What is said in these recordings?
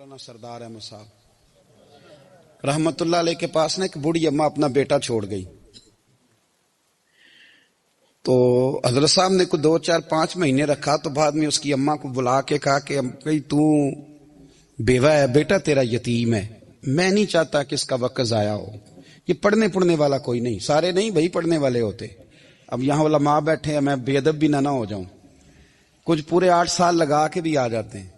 مولانا سردار احمد صاحب رحمت اللہ علیہ کے پاس نا ایک بوڑھی اماں اپنا بیٹا چھوڑ گئی. تو حضرت صاحب نے کو 2 4 5 مہینے رکھا. تو بعد میں اس کی اماں کو بلا کے کہا کہ تو بیوہ ہے، بیٹا تیرا یتیم ہے، میں نہیں چاہتا کہ اس کا وقت ضائع ہو. یہ پڑھنے والا کوئی نہیں، سارے نہیں بھائی پڑھنے والے ہوتے. اب یہاں علماء بیٹھے ہیں، میں بے ادب بھی نہ ہو جاؤں. کچھ پورے 8 سال لگا کے بھی آ جاتے ہیں،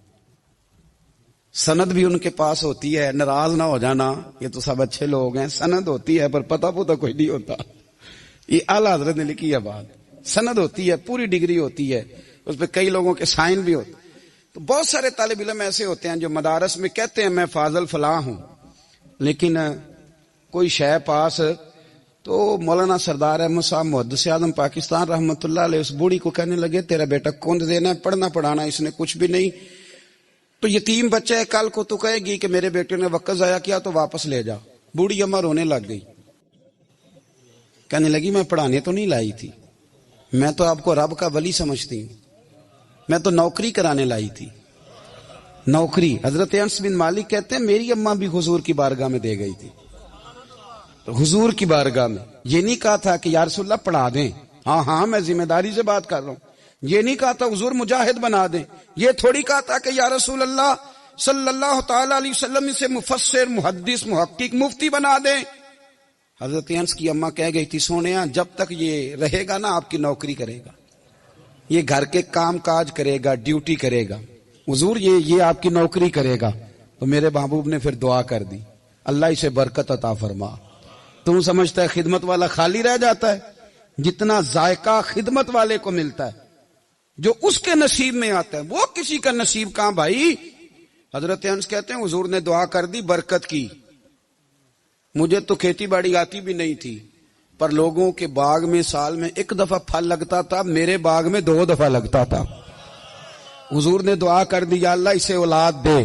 سند بھی ان کے پاس ہوتی ہے. ناراض نہ ہو جانا، یہ تو سب اچھے لوگ ہیں. سند ہوتی ہے پر پتہ کوئی نہیں ہوتا. یہ اعلیٰ حضرت نے لکھی ہے بات. سند ہوتی ہے، پوری ڈگری ہوتی ہے، اس پہ کئی لوگوں کے سائن بھی ہوتے. تو بہت سارے طالب علم ایسے ہوتے ہیں جو مدارس میں کہتے ہیں میں فاضل فلاں ہوں، لیکن کوئی شے پاس. تو مولانا سردار احمد صاحب محدث اعظم پاکستان رحمت اللہ علیہ اس بوڑھی کو کہنے لگے تیرا بیٹا کون دینا ہے، پڑھنا پڑھانا اس نے کچھ بھی نہیں. تو یتیم بچہ ہے، کل کو تو کہے گی کہ میرے بیٹے نے وقت ضائع کیا تو واپس لے جا. بوڑھی اماں رونے لگ گئی، کہنے لگی میں پڑھانے تو نہیں لائی تھی، میں تو آپ کو رب کا ولی سمجھتی ہوں، میں تو نوکری کرانے لائی تھی. نوکری. حضرت انس بن مالک کہتے ہیں میری اماں بھی حضور کی بارگاہ میں دے گئی تھی. تو حضور کی بارگاہ میں یہ نہیں کہا تھا کہ یا رسول اللہ پڑھا دیں، ہاں میں ذمہ داری سے بات کر رہا ہوں. یہ نہیں کہا تھا حضور مجاہد بنا دیں. یہ تھوڑی کہا تھا کہ یا رسول اللہ صلی اللہ تعالی علیہ وسلم سے مفسر محدث محقق مفتی بنا دیں. حضرت انس کی اماں کہہ گئی تھی سونیا جب تک یہ رہے گا نا آپ کی نوکری کرے گا، یہ گھر کے کام کاج کرے گا، ڈیوٹی کرے گا. حضور یہ آپ کی نوکری کرے گا. تو میرے محبوب نے پھر دعا کر دی اللہ اسے برکت عطا فرما. تم سمجھتا ہے خدمت والا خالی رہ جاتا ہے؟ جتنا ذائقہ خدمت والے کو ملتا ہے، جو اس کے نصیب میں آتا ہے، وہ کسی کا نصیب کہاں بھائی. حضرت انس کہتے ہیں حضور نے دعا کر دی، برکت کی. مجھے تو کھیتی باڑی آتی بھی نہیں تھی، پر لوگوں کے باغ میں سال میں 1 دفعہ پھل لگتا تھا، میرے باغ میں 2 دفعہ لگتا تھا. حضور نے دعا کر دی یا اللہ اسے اولاد دے.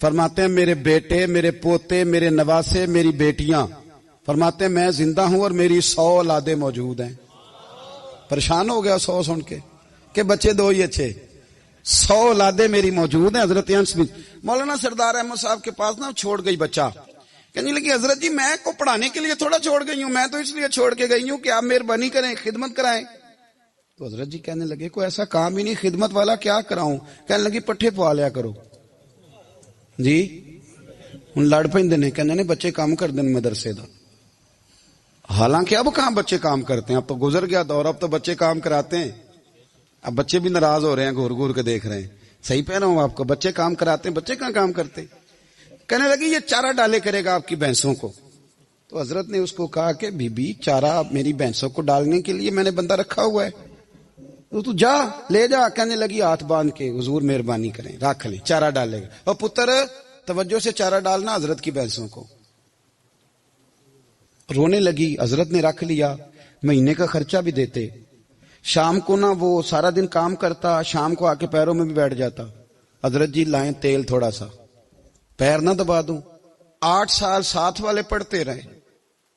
فرماتے ہیں میرے بیٹے، میرے پوتے، میرے نواسے، میری بیٹیاں. فرماتے ہیں میں زندہ ہوں اور میری 100 اولادیں موجود ہیں. پریشان ہو گیا 100 سن کے کہ بچے 2 ہی اچھے. 100 اولادیں میری موجود ہیں. حضرت انس بن مولانا سردار احمد صاحب کے پاس نا چھوڑ گئی بچہ. کہنے لگی حضرت جی میں کو پڑھانے کے لیے تھوڑا چھوڑ گئی ہوں، میں تو اس لیے چھوڑ کے گئی ہوں کہ آپ مہربانی کریں خدمت کرائیں. تو حضرت جی کہنے لگے کوئی ایسا کام ہی نہیں، خدمت والا کیا کراؤں. کہنے لگی پٹھے پوا لیا کرو. جی ہن لڑ پیندے نے، کہنے نے بچے کام کر دیں مدرسے دا. حالانکہ اب کہاں بچے کام کرتے ہیں، اب تو گزر گیا دور، اب تو بچے کام کراتے ہیں. اب بچے بھی ناراض ہو رہے ہیں، گھور گھور کے دیکھ رہے ہیں. صحیح پہ رہا ہوں آپ کو، بچے کام کراتے ہیں، بچے کہاں کام کرتے. کہنے لگی یہ چارہ ڈالے کرے گا آپ کی بھینسوں کو. تو حضرت نے اس کو کہا کہ بی بی چارہ میری بھینسوں کو ڈالنے کے لیے میں نے بندہ رکھا ہوا ہے، تو جا لے جا. کہنے لگی ہاتھ باندھ کے حضور مہربانی کریں رکھ لیں، چارہ ڈالے گا. اور پتر توجہ سے چارہ ڈالنا حضرت کی بھینسوں کو. رونے لگی. حضرت نے رکھ لیا، مہینے کا خرچہ بھی دیتے. شام کو نا وہ سارا دن کام کرتا، شام کو آ کے پیروں میں بھی بیٹھ جاتا. حضرت جی لائیں تیل تھوڑا سا، پیر نہ دبا دوں. 8 سال ساتھ والے پڑھتے رہے،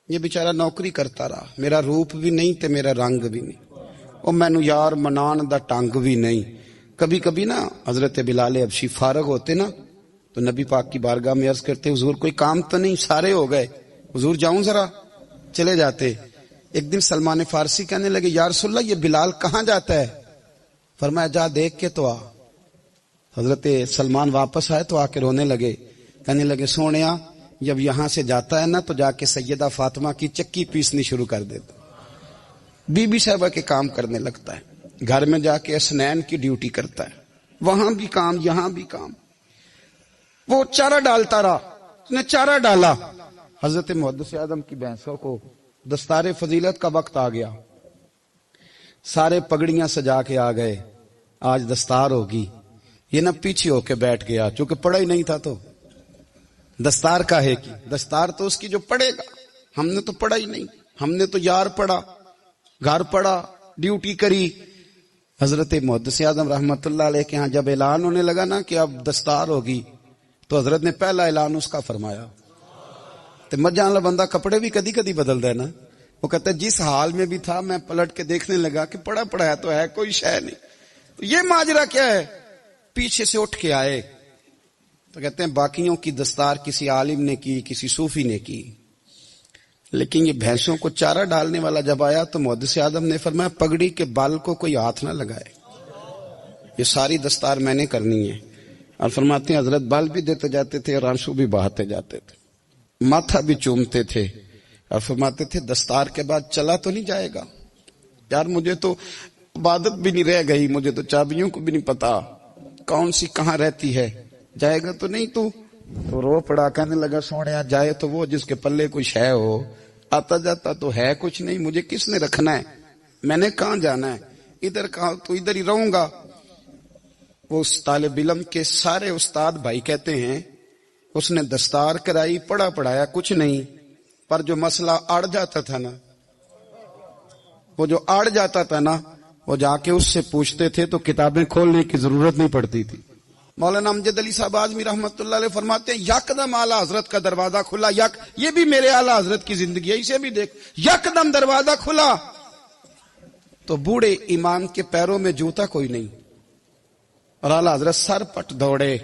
یہ بیچارہ نوکری کرتا رہا. میرا روپ بھی نہیں تے میرا رنگ بھی نہیں، اور مینو یار منان دا ٹنگ بھی نہیں. کبھی کبھی نا حضرت بلال حبشی فارغ ہوتے نا تو نبی پاک کی بارگاہ میں عرض کرتے حضور کوئی کام تو نہیں، سارے ہو گئے، حضور جاؤں ذرا. چلے جاتے. ایک دن سلمان فارسی کہنے لگے یا رسول اللہ یہ بلال کہاں جاتا ہے. فرمایا جا دیکھ کے تو آ. حضرت سلمان واپس آئے تو آ کے رونے لگے. کہنے لگے سونیا جب یہاں سے جاتا ہے نا تو جا کے سیدہ فاطمہ کی چکی پیسنی شروع کر دیتا، بی بی صاحبہ کے کام کرنے لگتا ہے. گھر میں جا کے اسنین کی ڈیوٹی کرتا ہے، وہاں بھی کام یہاں بھی کام. وہ چارہ ڈالتا رہا، اس نے چارہ ڈالا. حضرت محدث اعظم کی بھینسوں کو دستار فضیلت کا وقت آ گیا، سارے پگڑیاں سجا کے آ گئے. آج دستار ہوگی. یہ نہ پیچھے ہو کے بیٹھ گیا، چونکہ پڑھا ہی نہیں تھا تو دستار کاہے کی. دستار تو اس کی جو پڑھے گا. ہم نے تو پڑھا ہی نہیں، ہم نے تو یار پڑھا، گھر پڑھا، ڈیوٹی کری. حضرت محدث اعظم رحمت اللہ علیہ کے ہاں جب اعلان ہونے لگا نا کہ اب دستار ہوگی تو حضرت نے پہلا اعلان اس کا فرمایا. تو مجھے والا بندہ کپڑے بھی کدی کدی بدلتا ہے نا. وہ کہتا ہے جس حال میں بھی تھا میں پلٹ کے دیکھنے لگا کہ پڑھا پڑھایا تو ہے، کوئی شے نہیں. تو یہ ماجرا کیا ہے. پیچھے سے اٹھ کے آئے تو کہتے ہیں باقیوں کی دستار کسی عالم نے کی، کسی صوفی نے کی، لیکن یہ بھینسوں کو چارہ ڈالنے والا جب آیا تو محدث اعظم نے فرمایا پگڑی کے بال کو کوئی ہاتھ نہ لگائے، یہ ساری دستار میں نے کرنی ہے۔ اور فرماتے ہیں حضرت بال بھی دیتے جاتے تھے اور آنسو بھی بہاتے جاتے تھے، ماتھا بھی چومتے تھے، اور فرماتے تھے دستار کے بعد چلا تو نہیں جائے گا؟ یار مجھے تو عبادت بھی نہیں رہ گئی، مجھے تو چابیوں کو بھی نہیں پتا کون سی کہاں رہتی ہے، جائے گا تو نہیں تو رو پڑا، کہنے لگا سونے جائے تو وہ جس کے پلے کچھ ہے ہو، آتا جاتا تو ہے کچھ نہیں، مجھے کس نے رکھنا ہے، میں نے کہاں جانا ہے، ادھر کہاں تو ادھر ہی رہوں گا۔ وہ اس طالب علم کے سارے استاد بھائی کہتے ہیں اس نے دستار کرائی، پڑھا پڑھایا کچھ نہیں، پر جو مسئلہ اڑ جاتا تھا نا، وہ جو اڑ جاتا تھا نا، وہ جا کے اس سے پوچھتے تھے تو کتابیں کھولنے کی ضرورت نہیں پڑتی تھی۔ مولانا امجد علی صاحب اعظمی رحمت اللہ علیہ فرماتے ہیں یکدم اعلیٰ حضرت کا دروازہ کھلا، یہ بھی میرے اعلیٰ حضرت کی زندگی ہے، اسے بھی دیکھ، یکدم دروازہ کھلا تو بوڑھے امام کے پیروں میں جوتا کوئی نہیں، اور اعلیٰ حضرت سر پٹ دوڑے۔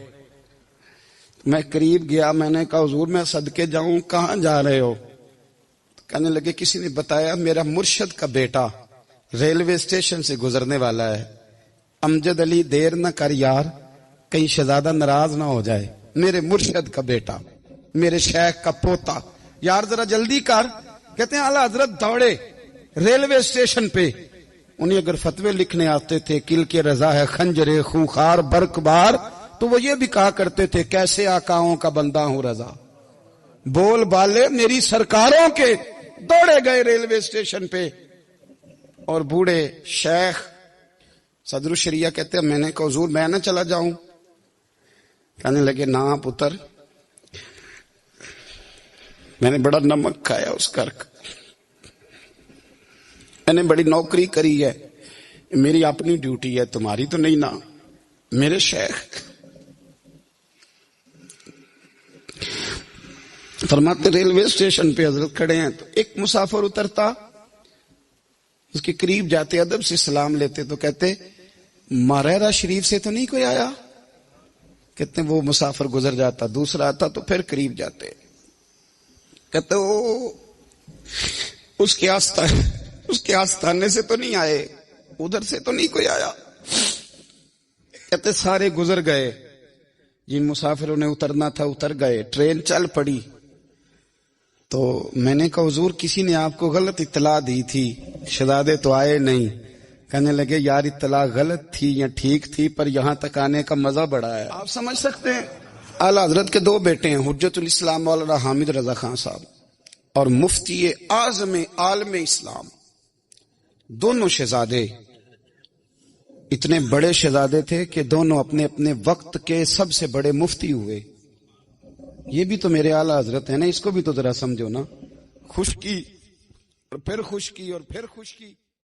میں قریب گیا، میں نے کہا حضور میں صدقے جاؤں، کہاں جا رہے ہو؟ کہنے لگے کسی نے بتایا میرا مرشد کا بیٹا ریلوے اسٹیشن سے گزرنے والا ہے، امجد علی دیر نہ کر یار، کہیں شہزادہ ناراض نہ ہو جائے، میرے مرشد کا بیٹا، میرے شیخ کا پوتا، یار ذرا جلدی کر۔ کہتے ہیں اعلیٰ حضرت دوڑے ریلوے اسٹیشن پہ، انہیں اگر فتوے لکھنے آتے تھے کل کے رضا ہے خنجر خونخوار برق بار، تو وہ یہ بھی کہا کرتے تھے کیسے آقاؤں کا بندہ ہوں رضا، بول بالے میری سرکاروں کے۔ دوڑے گئے ریلوے اسٹیشن پہ، اور بوڑھے شیخ صدر الشریعہ کہتے ہیں میں نے کہا حضور میں نہ چلا جاؤں؟ کہنے لگے نہ پتر، میں نے بڑا نمک کھایا اس گھر کا، میں نے بڑی نوکری کری ہے، میری اپنی ڈیوٹی ہے، تمہاری تو نہیں نا۔ میرے شیخ فرماتے ریلوے اسٹیشن پہ حضرت کھڑے ہیں تو ایک مسافر اترتا، اس کے قریب جاتے ادب سے سلام لیتے تو کہتے ماریرا شریف سے تو نہیں کوئی آیا؟ کہتے ہیں وہ مسافر گزر جاتا، دوسرا آتا تو پھر قریب جاتے، کہتے وہ اس کے آستانے سے تو نہیں آئے، ادھر سے تو نہیں کوئی آیا؟ کہتے سارے گزر گئے، جن مسافروں نے اترنا تھا اتر گئے، ٹرین چل پڑی۔ تو میں نے کہا حضور کسی نے آپ کو غلط اطلاع دی تھی، شہزادے تو آئے نہیں۔ کہنے لگے یار اطلاع غلط تھی یا ٹھیک تھی، پر یہاں تک آنے کا مزہ بڑا ہے۔ آپ سمجھ سکتے ہیں اعلیٰ حضرت کے دو بیٹے ہیں، حجت الاسلام مولانا حامد رضا خان صاحب اور مفتی اعظم عالم اسلام، دونوں شہزادے اتنے بڑے شہزادے تھے کہ دونوں اپنے اپنے وقت کے سب سے بڑے مفتی ہوئے۔ یہ بھی تو میرے اعلیٰ حضرت ہے نا، اس کو بھی تو ذرا سمجھو نا، خشکی اور پھر خشکی اور پھر خشکی۔